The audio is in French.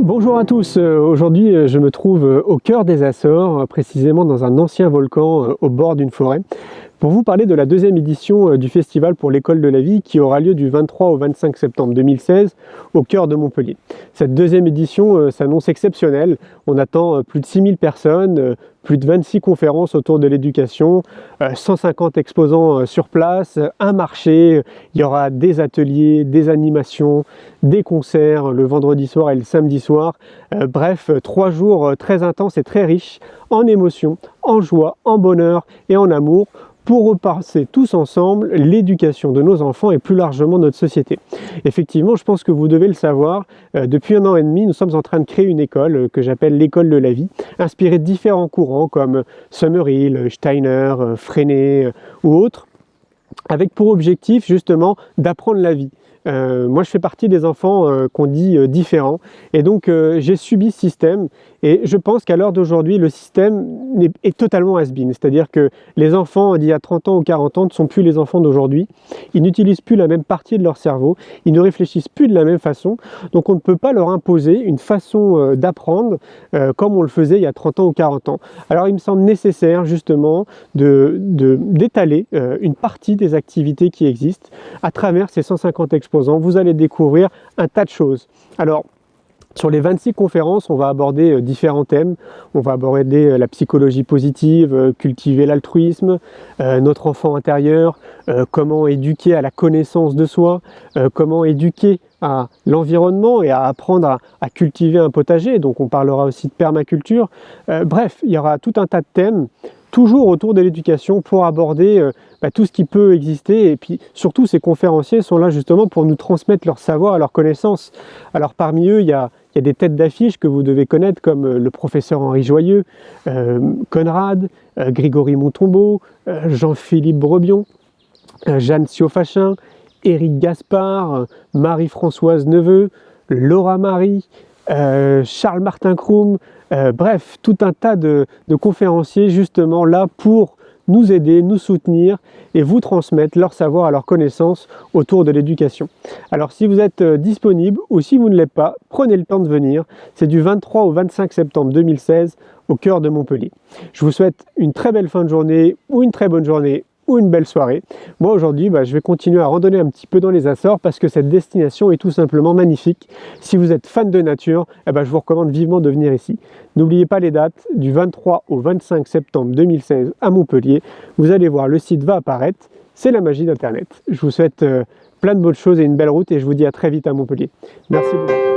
Bonjour à tous, aujourd'hui je me trouve au cœur des Açores, précisément dans un ancien volcan au bord d'une forêt, pour vous parler de la deuxième édition du festival pour l'école de la vie qui aura lieu du 23 au 25 septembre 2016 au cœur de Montpellier. Cette deuxième édition s'annonce exceptionnelle, on attend plus de 6000 personnes, plus de 26 conférences autour de l'éducation, 150 exposants sur place, un marché, il y aura des ateliers, des animations, des concerts le vendredi soir et le samedi soir. Bref, 3 jours très intenses et très riches en émotions, en joie, en bonheur et en amour pour repasser tous ensemble l'éducation de nos enfants et plus largement notre société. Effectivement, je pense que vous devez le savoir, depuis 1 an et demi, nous sommes en train de créer une école que j'appelle l'école de la vie, inspirée de différents courants comme Summerhill, Steiner, Freinet ou autres, avec pour objectif justement d'apprendre la vie. Moi je fais partie des enfants qu'on dit différents et donc j'ai subi ce système et je pense qu'à l'heure d'aujourd'hui le système est totalement has-been, c'est-à-dire que les enfants d'il y a 30 ans ou 40 ans ne sont plus les enfants d'aujourd'hui, ils n'utilisent plus la même partie de leur cerveau, ils ne réfléchissent plus de la même façon, donc on ne peut pas leur imposer une façon d'apprendre comme on le faisait il y a 30 ans ou 40 ans. Alors il me semble nécessaire justement d'étaler une partie des activités qui existent à travers ces 150 exposants. Vous allez découvrir un tas de choses. Alors, sur les 26 conférences, on va aborder différents thèmes. On va aborder la psychologie positive, cultiver l'altruisme, notre enfant intérieur, comment éduquer à la connaissance de soi, comment éduquer à l'environnement et à apprendre à cultiver un potager. Donc on parlera aussi de permaculture. Bref, il y aura tout un tas de thèmes toujours autour de l'éducation pour aborder tout ce qui peut exister, et puis surtout ces conférenciers sont là justement pour nous transmettre leur savoir, leurs connaissances. Alors parmi eux, il y a des têtes d'affiche que vous devez connaître comme le professeur Henri Joyeux, Conrad, Grégory Montombeau, Jean-Philippe Brebion, Jeanne Siofachin, Éric Gaspard, Marie-Françoise Neveu, Laura Marie, Charles Martin Krum, bref, tout un tas de conférenciers justement là pour nous aider, nous soutenir et vous transmettre leur savoir et leurs connaissances autour de l'éducation. Alors si vous êtes disponible ou si vous ne l'êtes pas, prenez le temps de venir. C'est du 23 au 25 septembre 2016 au cœur de Montpellier. Je vous souhaite une très belle fin de journée ou une très bonne journée ou une belle soirée. Moi aujourd'hui, je vais continuer à randonner un petit peu dans les Açores parce que cette destination est tout simplement magnifique. Si vous êtes fan de nature, je vous recommande vivement de venir ici. N'oubliez pas les dates, du 23 au 25 septembre 2016 à Montpellier. Vous allez voir, le site va apparaître. C'est la magie d'Internet. Je vous souhaite plein de bonnes choses et une belle route et je vous dis à très vite à Montpellier. Merci beaucoup.